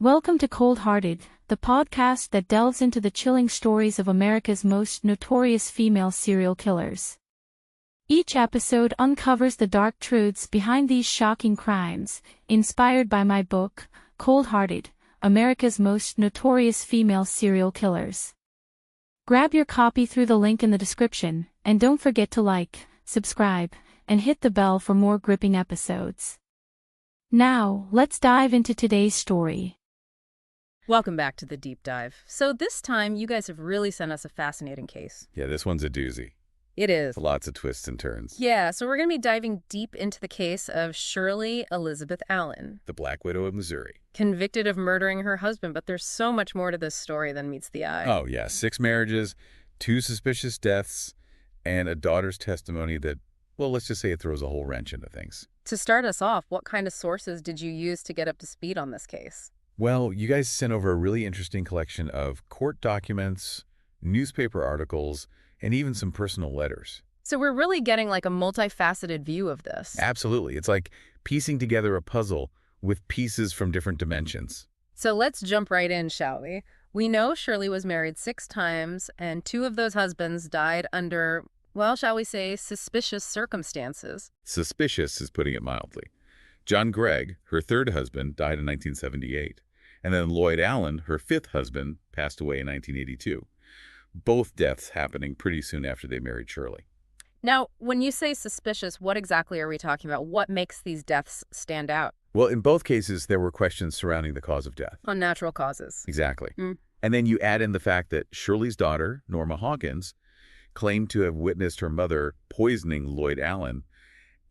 Welcome to Cold Hearted, the podcast that delves into the chilling stories of America's most notorious female serial killers. Each episode uncovers the dark truths behind these shocking crimes, inspired by my book, Cold Hearted, America's Most Notorious Female Serial Killers. Grab your copy through the link in the description, and don't forget to like, subscribe, and hit the bell for more gripping episodes. Now, let's dive into today's story. Welcome back to the deep dive. So this time, you guys have really sent us a fascinating case. Yeah, this one's a doozy. It is. Lots of twists and turns. Yeah, so we're going to be diving deep into the case of Shirley Elizabeth Allen, The Black Widow of Missouri. convicted of murdering her husband, but there's so much more to this story than meets the eye. Oh, yeah, 6 marriages, 2 suspicious deaths, and a daughter's testimony that, well, let's just say it throws a whole wrench into things. To start us off, what kind of sources did you use to get up to speed on this case? Well, you guys sent over a really interesting collection of court documents, newspaper articles, and even some personal letters. So we're really getting like a multifaceted view of this. Absolutely. It's like piecing together a puzzle with pieces from different dimensions. So let's jump right in, shall we? We know Shirley was married 6 times, and 2 of those husbands died under, well, shall we say, suspicious circumstances. Suspicious is putting it mildly. John Gregg, her 3rd husband, died in 1978. And then Lloyd Allen, her 5th husband, passed away in 1982. Both deaths happening pretty soon after they married Shirley. Now, when you say suspicious, what exactly are we talking about? What makes these deaths stand out? Well, in both cases, there were questions surrounding the cause of death. Unnatural causes. Exactly. And then you add in the fact that Shirley's daughter, Norma Hawkins, claimed to have witnessed her mother poisoning Lloyd Allen.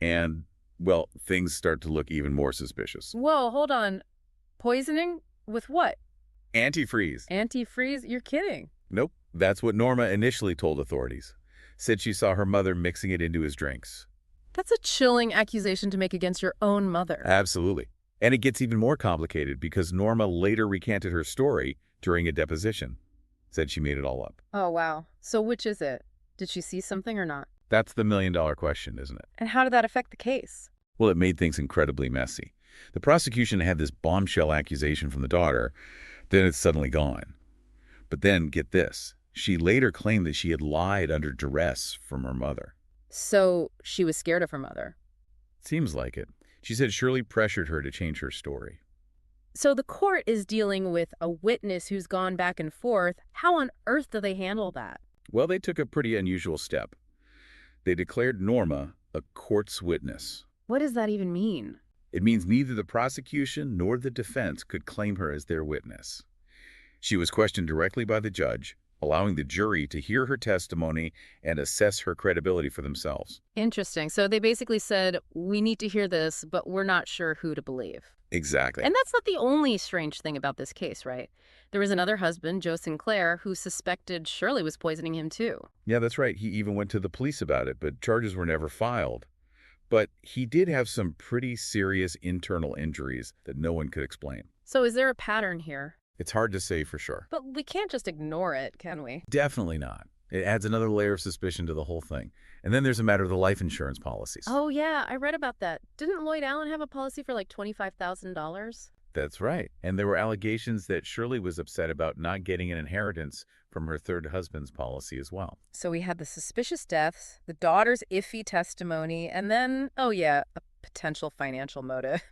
And, well, things start to look even more suspicious. Whoa, hold on. Poisoning? With what? Antifreeze. Antifreeze? You're kidding. Nope. That's what Norma initially told authorities. Said she saw her mother mixing it into his drinks. That's a chilling accusation to make against your own mother. Absolutely. And it gets even more complicated because Norma later recanted her story during a deposition. Said she made it all up. Oh, wow. So which is it? Did she see something or not? That's the million-dollar question, isn't it? And how did that affect the case? Well, it made things incredibly messy. The prosecution had this bombshell accusation from the daughter, then it's suddenly gone. But then, get this, she later claimed that she had lied under duress from her mother. So she was scared of her mother. Seems like it. She said Shirley pressured her to change her story. So the court is dealing with a witness who's gone back and forth. How on earth do they handle that? Well, they took a pretty unusual step. They declared Norma a court's witness. What does that even mean? It means neither the prosecution nor the defense could claim her as their witness. She was questioned directly by the judge, allowing the jury to hear her testimony and assess her credibility for themselves. Interesting. So they basically said, we need to hear this, but we're not sure who to believe. Exactly. And that's not the only strange thing about this case, right? There was another husband, Joe Sinclair, who suspected Shirley was poisoning him too. Yeah, that's right. He even went to the police about it, but charges were never filed. But he did have some pretty serious internal injuries that no one could explain. So is there a pattern here? It's hard to say for sure. But we can't just ignore it, can we? Definitely not. It adds another layer of suspicion to the whole thing. And then there's a matter of the life insurance policies. Oh, yeah, I read about that. Didn't Lloyd Allen have a policy for like $25,000? That's right. And there were allegations that Shirley was upset about not getting an inheritance from her 3rd husband's policy as well. So we had the suspicious deaths, the daughter's iffy testimony, and then, oh yeah, a potential financial motive.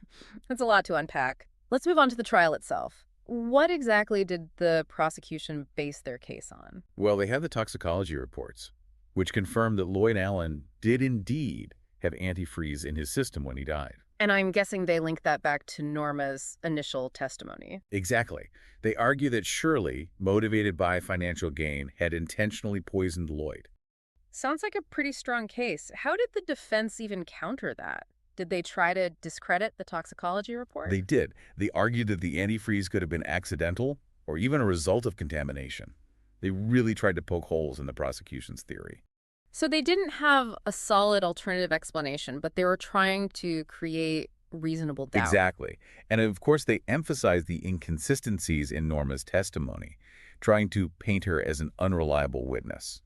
That's a lot to unpack. Let's move on to the trial itself. What exactly did the prosecution base their case on? Well, they had the toxicology reports, which confirmed that Lloyd Allen did indeed have antifreeze in his system when he died. And I'm guessing they link that back to Norma's initial testimony. Exactly. They argue that Shirley, motivated by financial gain, had intentionally poisoned Lloyd. Sounds like a pretty strong case. How did the defense even counter that? Did they try to discredit the toxicology report? They did. They argued that the antifreeze could have been accidental or even a result of contamination. They really tried to poke holes in the prosecution's theory. So they didn't have a solid alternative explanation, but they were trying to create reasonable doubt. Exactly. And of course, they emphasized the inconsistencies in Norma's testimony, trying to paint her as an unreliable witness.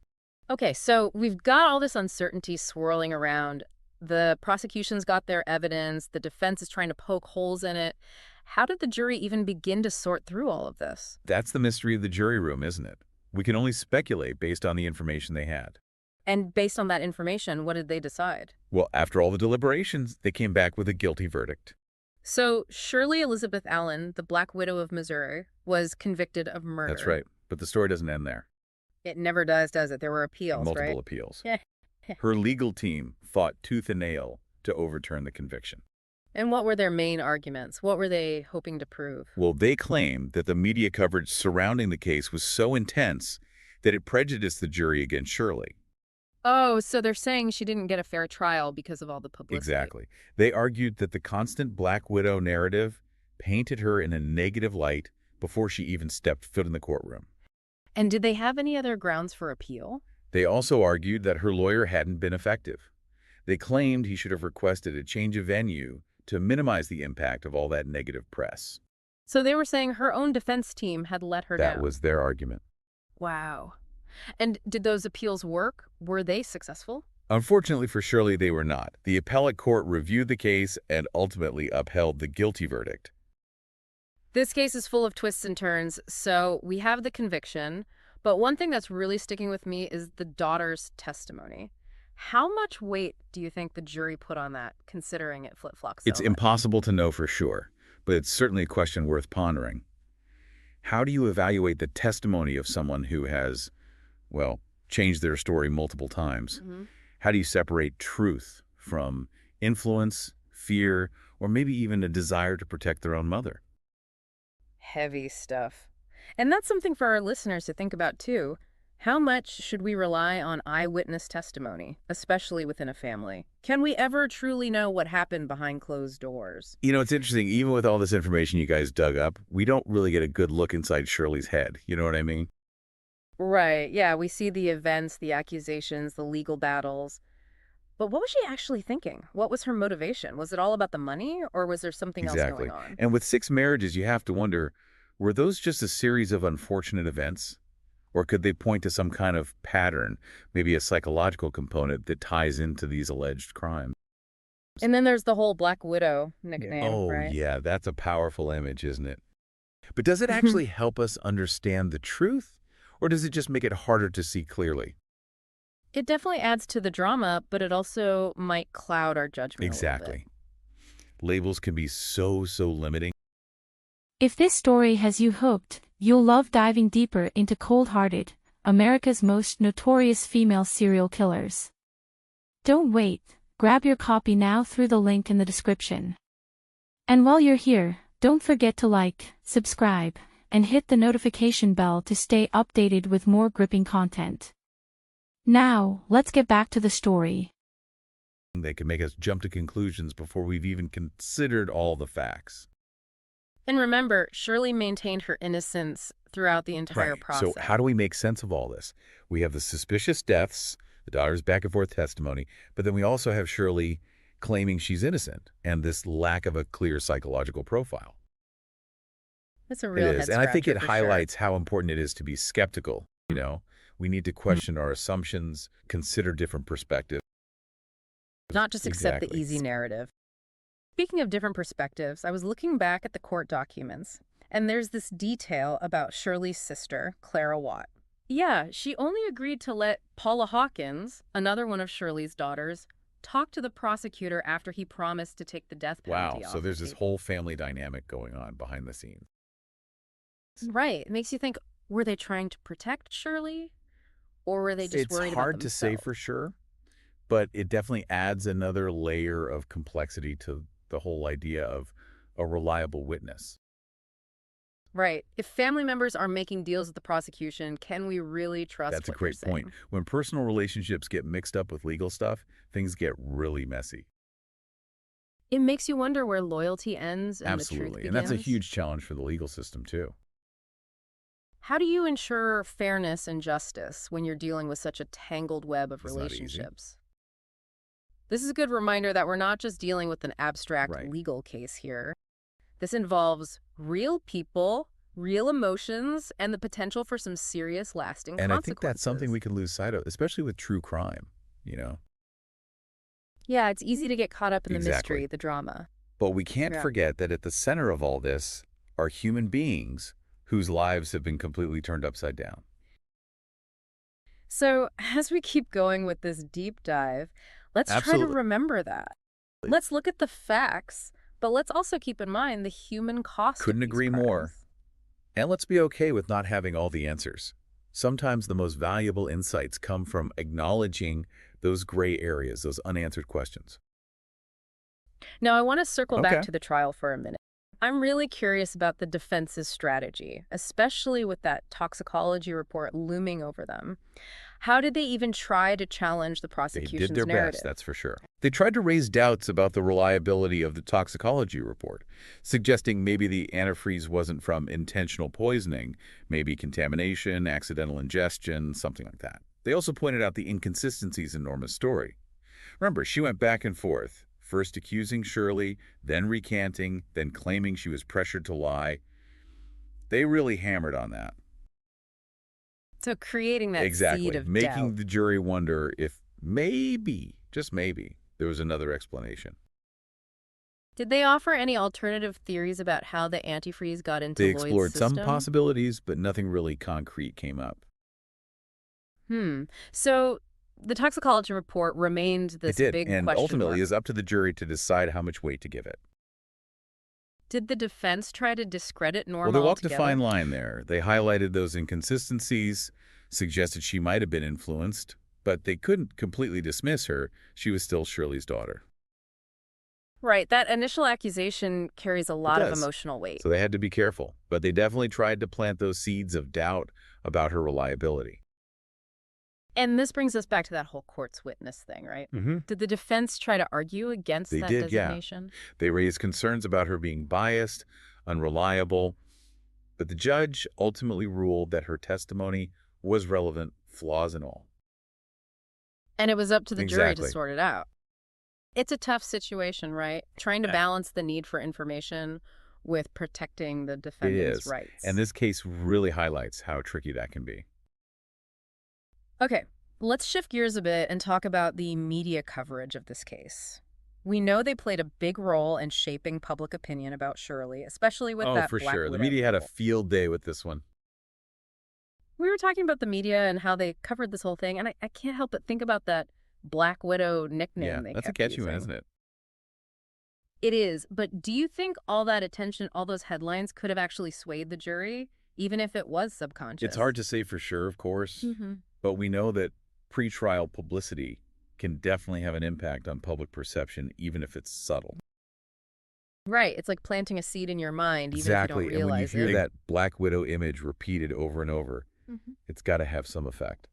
Okay, so we've got all this uncertainty swirling around. The prosecution's got their evidence. The defense is trying to poke holes in it. How did the jury even begin to sort through all of this? That's the mystery of the jury room, isn't it? We can only speculate based on the information they had. And based on that information, what did they decide? Well, after all the deliberations, they came back with a guilty verdict. So Shirley Elizabeth Allen, the Black Widow of Missouri, was convicted of murder. That's right. But the story doesn't end there. It never does it? There were appeals, Multiple right? appeals. Yeah. Her legal team fought tooth and nail to overturn the conviction. And what were their main arguments? What were they hoping to prove? Well, they claimed that the media coverage surrounding the case was so intense that it prejudiced the jury against Shirley. Oh, so they're saying she didn't get a fair trial because of all the publicity. Exactly. They argued that the constant Black Widow narrative painted her in a negative light before she even stepped foot in the courtroom. And did they have any other grounds for appeal? They also argued that her lawyer hadn't been effective. They claimed he should have requested a change of venue to minimize the impact of all that negative press. So they were saying her own defense team had let her down. That was their argument. Wow. And did those appeals work? Were they successful? Unfortunately for Shirley, they were not. The appellate court reviewed the case and ultimately upheld the guilty verdict. This case is full of twists and turns, so we have the conviction, but one thing that's really sticking with me is the daughter's testimony. How much weight do you think the jury put on that, considering it flip-flops so It's much? impossible to know for sure, but it's certainly a question worth pondering. How do you evaluate the testimony of someone who has, well, changed their story multiple times? How do you separate truth from influence, fear, or maybe even a desire to protect their own mother? Heavy stuff. And that's something for our listeners to think about, too. How much should we rely on eyewitness testimony, especially within a family? Can we ever truly know what happened behind closed doors? You know, it's interesting. Even with all this information you guys dug up, we don't really get a good look inside Shirley's head. You know what I mean? Right, yeah, we see the events, the accusations, the legal battles. But what was she actually thinking? What was her motivation? Was it all about the money, or was there something else going on? And with 6 marriages, you have to wonder, were those just a series of unfortunate events? Or could they point to some kind of pattern, maybe a psychological component that ties into these alleged crimes? And then there's the whole Black Widow nickname, right? Yeah, that's a powerful image, isn't it? But does it actually help us understand the truth? Or does it just make it harder to see clearly? It definitely adds to the drama, but it also might cloud our judgment a little bit. Exactly. Labels can be so limiting. If this story has you hooked, you'll love diving deeper into Cold-Hearted, America's most notorious female serial killers. Don't wait, grab your copy now through the link in the description. And while you're here, don't forget to like, subscribe, and hit the notification bell to stay updated with more gripping content. Now, let's get back to the story. They can make us jump to conclusions before we've even considered all the facts. And remember, Shirley maintained her innocence throughout the entire process. So how do we make sense of all this? We have the suspicious deaths, the daughter's back and forth testimony, but then we also have Shirley claiming she's innocent and this lack of a clear psychological profile. That's a real head scratcher. And I think it for highlights how important it is to be skeptical. You know, we need to question our assumptions, consider different perspectives. Not just accept the easy narrative. Speaking of different perspectives, I was looking back at the court documents, and there's this detail about Shirley's sister, Clara Watt. Yeah, she only agreed to let Paula Hawkins, another one of Shirley's daughters, talk to the prosecutor after he promised to take the death penalty off. So there's this whole family dynamic going on behind the scenes. Right. It makes you think, were they trying to protect Shirley? Or were they just worried about themselves? It's hard to say for sure, but it definitely adds another layer of complexity to the whole idea of a reliable witness. Right. If family members are making deals with the prosecution, can we really trust That's a what great they're saying? point. When personal relationships get mixed up with legal stuff, things get really messy. It makes you wonder where loyalty ends and the truth begins. And that's a huge challenge for the legal system, too. How do you ensure fairness and justice when you're dealing with such a tangled web of relationships? This is a good reminder that we're not just dealing with an abstract legal case here. This involves real people, real emotions, and the potential for some serious, lasting consequences. And I think that's something we can lose sight of, especially with true crime, you know? Yeah, it's easy to get caught up in the mystery, the drama. But we can't Yeah. forget that at the center of all this are human beings whose lives have been completely turned upside down. So, as we keep going with this deep dive, let's try to Absolutely. remember that. Let's look at the facts, but let's also keep in mind the human cost of Couldn't these agree more. crimes. And let's be okay with not having all the answers. Sometimes the most valuable insights come from acknowledging those gray areas, those unanswered questions. Now, I want to circle back Okay. to the trial for a minute. I'm really curious about the defense's strategy, especially with that toxicology report looming over them. How did they even try to challenge the They did prosecution's their narrative? best, that's for sure. They tried to raise doubts about the reliability of the toxicology report, suggesting maybe the antifreeze wasn't from intentional poisoning, maybe contamination, accidental ingestion, something like that. They also pointed out the inconsistencies in Norma's story. Remember, she went back and forth, first accusing Shirley, then recanting, then claiming she was pressured to lie. They really hammered on that. So creating that seed Exactly, of making doubt. the jury wonder if maybe, just maybe, there was another explanation. Did they offer any alternative theories about how the antifreeze got into They Lloyd's explored some system? possibilities, but nothing really concrete came up. So the toxicology report remained It this did, big and question ultimately mark. is up to the jury to decide how much weight to give it. Did the defense try to discredit Well, Norma they walked a altogether? fine line there. They highlighted those inconsistencies, suggested she might have been influenced, but they couldn't completely dismiss her. She was still Shirley's daughter. Right, that initial accusation carries a It lot of does. emotional weight. So they had to be careful, but they definitely tried to plant those seeds of doubt about her reliability. And this brings us back to that whole court's witness thing, right? Did the defense try to argue against They that did, yeah. designation? They raised concerns about her being biased, unreliable, but the judge ultimately ruled that her testimony was relevant, flaws and all. And it was up to the jury to Exactly. sort it out. It's a tough situation, right? Trying to Yeah. balance the need for information with protecting the It defendant's is, rights. and this case really highlights how tricky that can be. Okay, let's shift gears a bit and talk about the media coverage of this case. We know they played a big role in shaping public opinion about Shirley, especially with Oh, that for Black sure. The Widow media had a label. field day with this one. We were talking about the media and how they covered this whole thing, and I can't help but think about that Black Widow nickname Yeah, they that's a kept catchy one, using. isn't it? It is, but do you think all that attention, all those headlines could have actually swayed the jury, even if it was subconscious? It's hard to say for sure, of course, but we know that pretrial publicity can definitely have an impact on public perception, even if it's subtle. Right, it's like planting a seed in your mind, even if you Exactly, don't and when you realize hear it. that Black Widow image repeated over and over, it's got to have some effect.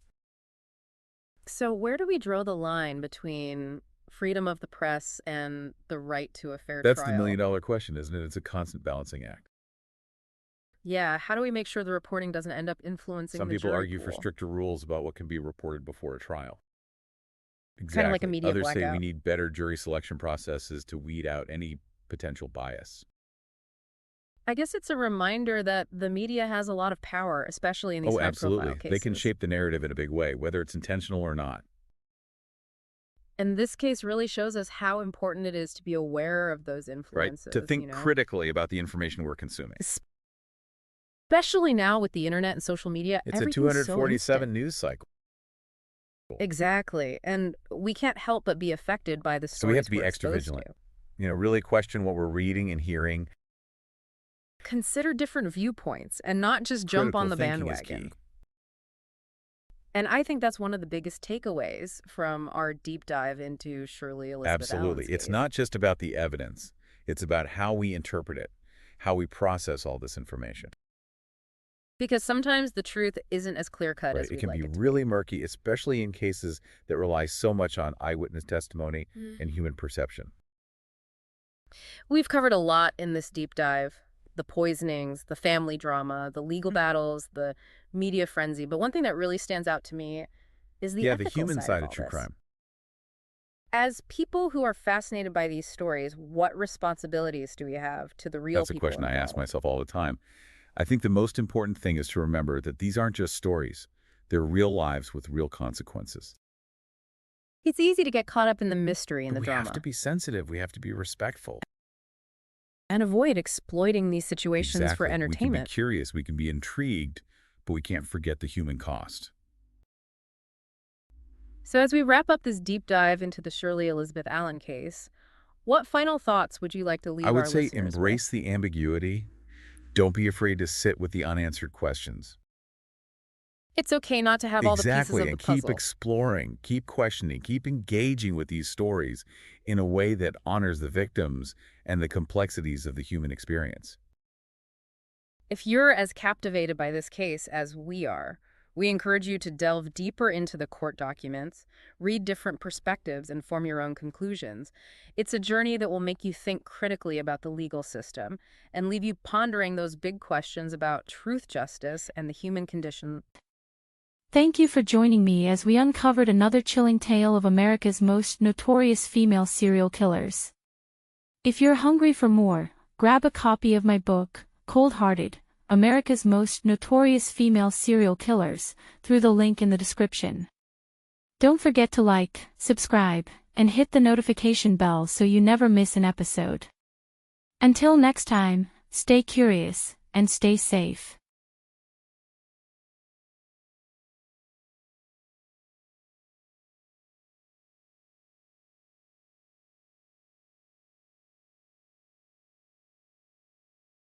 So where do we draw the line between freedom of the press and the right to a fair That's the trial? million-dollar question, isn't it? It's a constant balancing act. Yeah, how do we make sure the reporting doesn't end up influencing Some the people jury argue for pool? stricter rules about what can be reported before a trial. Kind of like a Exactly. media Others say we blackout. need better jury selection processes to weed out any potential bias. I guess it's a reminder that the media has a lot of power, especially in these Oh, high-profile absolutely. cases. They can shape the narrative in a big way, whether it's intentional or not. And this case really shows us how important it is to be aware of those Right? influences, To think critically about the information we're consuming. Especially now with the internet and social media, It's a everything's so 247 instant. news cycle. Exactly. And we can't help but be affected by the So we have stories to be we're extra exposed vigilant. to. Really question what we're reading and hearing. Consider different viewpoints and not just jump on the Critical thinking is bandwagon. key. And I think that's one of the biggest takeaways from our deep dive into Shirley Elizabeth Absolutely. Allen's It's case. not just about the evidence. It's about how we interpret it, how we process all this information. Because sometimes the truth isn't as clear-cut Right? as It we'd can like be it to really murky, especially in cases that rely so much on eyewitness testimony be. and human perception. We've covered a lot in this deep dive. The poisonings, the family drama, the legal battles, the media frenzy. But one thing that really stands out to me is the Yeah, the ethical human side side of of all true this. crime. As people who are fascinated by these stories, what responsibilities do we have to the real That's a people question I ask involved? myself all the time. I think the most important thing is to remember that these aren't just stories. They're real lives with real consequences. It's easy to get caught up in the mystery and But the we drama. have to be sensitive. We have to be respectful. And avoid exploiting these situations for Exactly. We can be entertainment. curious, we can be intrigued, but we can't forget the human cost. So as we wrap up this deep dive into the Shirley Elizabeth Allen case, what final thoughts would you like to I leave would our say listeners with? embrace the ambiguity. Don't be afraid to sit with the unanswered questions. It's okay not to have all the pieces Exactly, of the and keep puzzle. exploring, keep questioning, keep engaging with these stories in a way that honors the victims and the complexities of the human experience. If you're as captivated by this case as we are, we encourage you to delve deeper into the court documents, read different perspectives, and form your own conclusions. It's a journey that will make you think critically about the legal system and leave you pondering those big questions about truth, justice, and the human condition. Thank you for joining me as we uncovered another chilling tale of America's most notorious female serial killers. If you're hungry for more, grab a copy of my book, Cold-Hearted: America's Most Notorious Female Serial Killers, through the link in the description. Don't forget to like, subscribe, and hit the notification bell so you never miss an episode. Until next time, stay curious and stay safe.